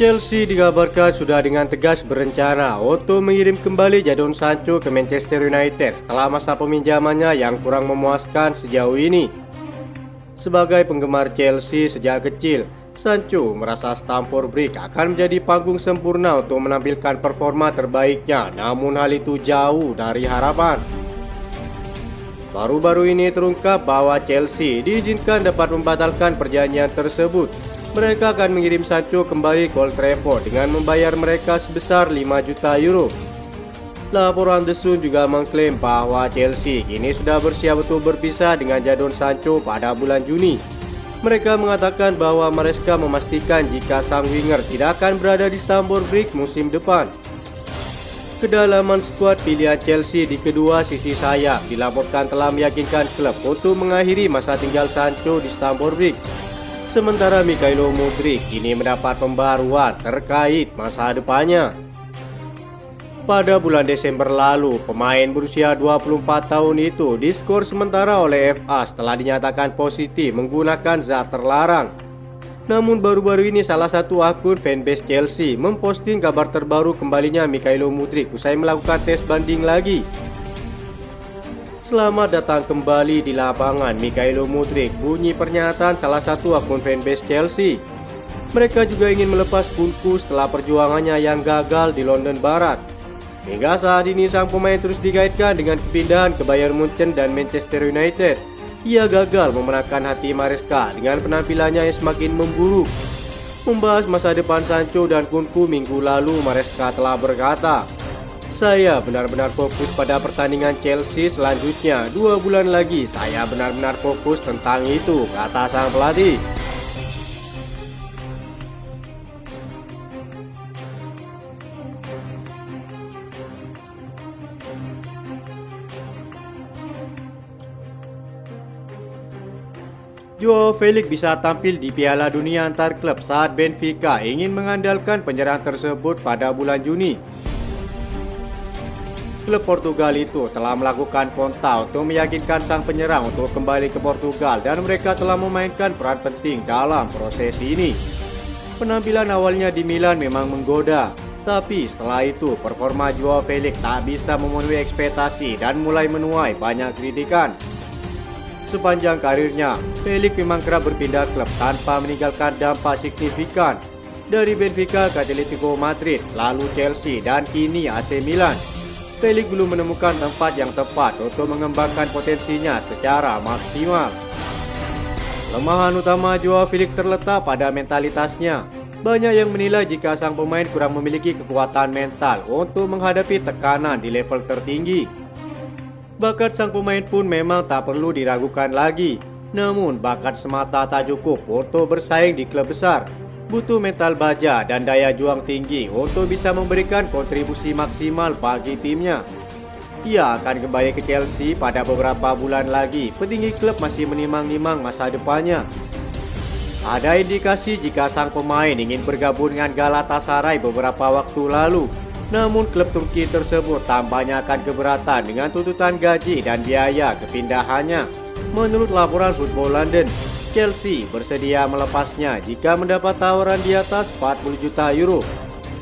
Chelsea dikabarkan sudah dengan tegas berencana untuk mengirim kembali Jadon Sancho ke Manchester United setelah masa peminjamannya yang kurang memuaskan sejauh ini. Sebagai penggemar Chelsea sejak kecil, Sancho merasa Stamford Bridge akan menjadi panggung sempurna untuk menampilkan performa terbaiknya, namun hal itu jauh dari harapan. Baru-baru ini terungkap bahwa Chelsea diizinkan dapat membatalkan perjanjian tersebut. Mereka akan mengirim Sancho kembali ke Old Trafford dengan membayar mereka sebesar 5 juta euro. Laporan The Sun juga mengklaim bahwa Chelsea kini sudah bersiap untuk berpisah dengan Jadon Sancho pada bulan Juni. Mereka mengatakan bahwa Maresca memastikan jika sang winger tidak akan berada di Stamford Bridge musim depan. Kedalaman skuad pilihan Chelsea di kedua sisi sayap dilaporkan telah meyakinkan klub untuk mengakhiri masa tinggal Sancho di Stamford Bridge. Sementara Mikhailo Mudryk kini mendapat pembaruan terkait masa depannya. Pada bulan Desember lalu, pemain berusia 24 tahun itu diskor sementara oleh FA setelah dinyatakan positif menggunakan zat terlarang. Namun baru-baru ini salah satu akun fanbase Chelsea memposting kabar terbaru kembalinya Mikhailo Mudryk usai melakukan tes banding lagi. Selamat datang kembali di lapangan Mikhailo Mudryk, bunyi pernyataan salah satu akun fanbase Chelsea. Mereka juga ingin melepas Kunku setelah perjuangannya yang gagal di London Barat. Hingga saat ini sang pemain terus dikaitkan dengan kepindahan ke Bayern Munchen dan Manchester United. Ia gagal memenangkan hati Maresca dengan penampilannya yang semakin memburuk. Membahas masa depan Sancho dan Kunku minggu lalu, Maresca telah berkata, "Saya benar-benar fokus pada pertandingan Chelsea selanjutnya. 2 bulan lagi saya benar-benar fokus tentang itu," kata sang pelatih. Joao Felix bisa tampil di Piala Dunia antar klub saat Benfica ingin mengandalkan penyerang tersebut pada bulan Juni. Klub Portugal itu telah melakukan kontak untuk meyakinkan sang penyerang untuk kembali ke Portugal dan mereka telah memainkan peran penting dalam proses ini. Penampilan awalnya di Milan memang menggoda, tapi setelah itu performa Joao Felix tak bisa memenuhi ekspektasi dan mulai menuai banyak kritikan. Sepanjang karirnya, Felix memang kerap berpindah klub tanpa meninggalkan dampak signifikan. Dari Benfica ke Atletico Madrid, lalu Chelsea dan kini AC Milan. Felix belum menemukan tempat yang tepat untuk mengembangkan potensinya secara maksimal. Kelemahan utama Joao Felix terletak pada mentalitasnya. Banyak yang menilai jika sang pemain kurang memiliki kekuatan mental untuk menghadapi tekanan di level tertinggi. Bakat sang pemain pun memang tak perlu diragukan lagi. Namun bakat semata tak cukup untuk bersaing di klub besar. Butuh mental baja dan daya juang tinggi untuk bisa memberikan kontribusi maksimal bagi timnya. Ia akan kembali ke Chelsea pada beberapa bulan lagi. Petinggi klub masih menimang-nimang masa depannya. Ada indikasi jika sang pemain ingin bergabung dengan Galatasaray beberapa waktu lalu. Namun klub Turki tersebut tampaknya akan keberatan dengan tuntutan gaji dan biaya kepindahannya. Menurut laporan Football London, Chelsea bersedia melepasnya jika mendapat tawaran di atas 40 juta euro.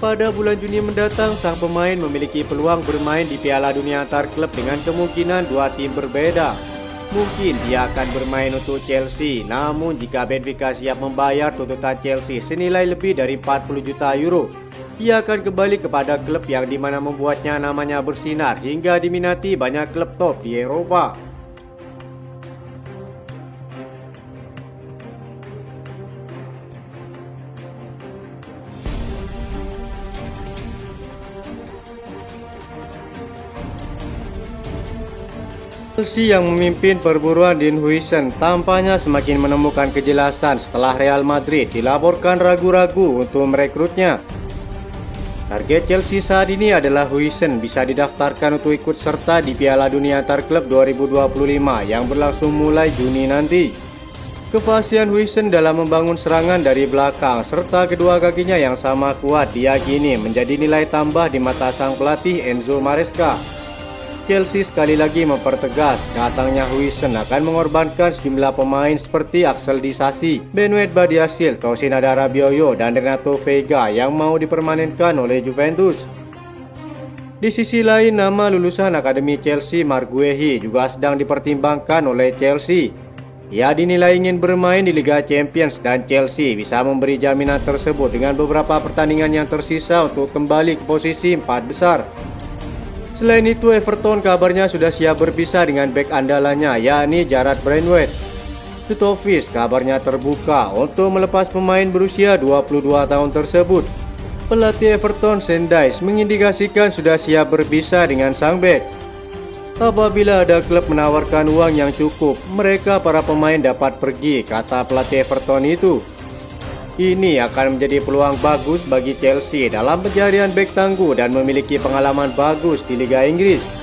Pada bulan Juni mendatang, sang pemain memiliki peluang bermain di Piala Dunia antar klub dengan kemungkinan 2 tim berbeda. Mungkin dia akan bermain untuk Chelsea, namun jika Benfica siap membayar tuntutan Chelsea senilai lebih dari 40 juta euro, ia akan kembali kepada klub yang dimana membuatnya namanya bersinar hingga diminati banyak klub top di Eropa. Chelsea yang memimpin perburuan Dean Huijsen tampaknya semakin menemukan kejelasan setelah Real Madrid dilaporkan ragu-ragu untuk merekrutnya. Target Chelsea saat ini adalah Huijsen bisa didaftarkan untuk ikut serta di Piala Dunia antar klub 2025 yang berlangsung mulai Juni nanti. Kefasihan Huijsen dalam membangun serangan dari belakang serta kedua kakinya yang sama kuat diyakini menjadi nilai tambah di mata sang pelatih Enzo Maresca. Chelsea sekali lagi mempertegas datangnya Huijsen akan mengorbankan sejumlah pemain seperti Axel Disasi, Benoit Badiashile, Tosin Adarabioyo, dan Renato Veiga yang mau dipermanenkan oleh Juventus. Di sisi lain, nama lulusan Akademi Chelsea Marc Guehi juga sedang dipertimbangkan oleh Chelsea. Ia dinilai ingin bermain di Liga Champions dan Chelsea bisa memberi jaminan tersebut dengan beberapa pertandingan yang tersisa untuk kembali ke posisi 4 besar. Selain itu, Everton kabarnya sudah siap berpisah dengan bek andalannya yakni Jarrad Braithwaite. Stutovic kabarnya terbuka untuk melepas pemain berusia 22 tahun tersebut. Pelatih Everton Sean Dyche mengindikasikan sudah siap berpisah dengan sang bek. Apabila ada klub menawarkan uang yang cukup, mereka para pemain dapat pergi, kata pelatih Everton itu. Ini akan menjadi peluang bagus bagi Chelsea dalam pencarian bek tangguh dan memiliki pengalaman bagus di Liga Inggris.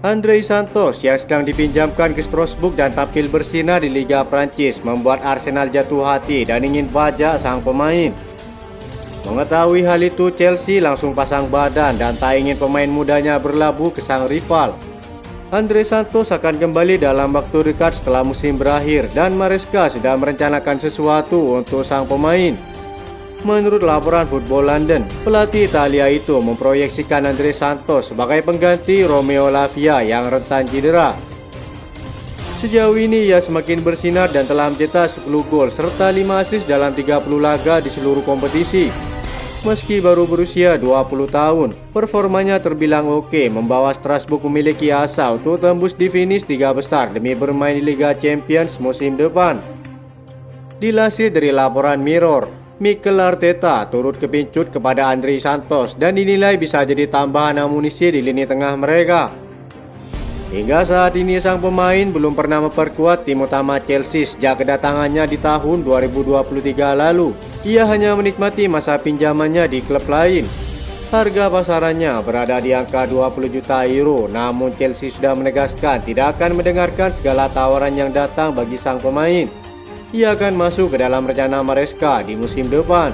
Andrei Santos yang sedang dipinjamkan ke Strasbourg dan tampil bersinar di Liga Prancis membuat Arsenal jatuh hati dan ingin bajak sang pemain. Mengetahui hal itu, Chelsea langsung pasang badan dan tak ingin pemain mudanya berlabuh ke sang rival. Andrei Santos akan kembali dalam waktu dekat setelah musim berakhir dan Maresca sudah merencanakan sesuatu untuk sang pemain. Menurut laporan Football London, pelatih Italia itu memproyeksikan Andrei Santos sebagai pengganti Romeo Lavia yang rentan cedera. Sejauh ini ia semakin bersinar dan telah mencetak 10 gol serta 5 assist dalam 30 laga di seluruh kompetisi. Meski baru berusia 20 tahun, performanya terbilang oke, membawa Strasbourg memiliki asa untuk tembus di finish 3 besar demi bermain di Liga Champions musim depan. Dilansir dari laporan Mirror, Mikel Arteta turut kepincut kepada Andrei Santos dan dinilai bisa jadi tambahan amunisi di lini tengah mereka. Hingga saat ini sang pemain belum pernah memperkuat tim utama Chelsea sejak kedatangannya di tahun 2023 lalu. Ia hanya menikmati masa pinjamannya di klub lain. Harga pasarannya berada di angka 20 juta euro, namun Chelsea sudah menegaskan tidak akan mendengarkan segala tawaran yang datang bagi sang pemain. Ia akan masuk ke dalam rencana Maresca di musim depan.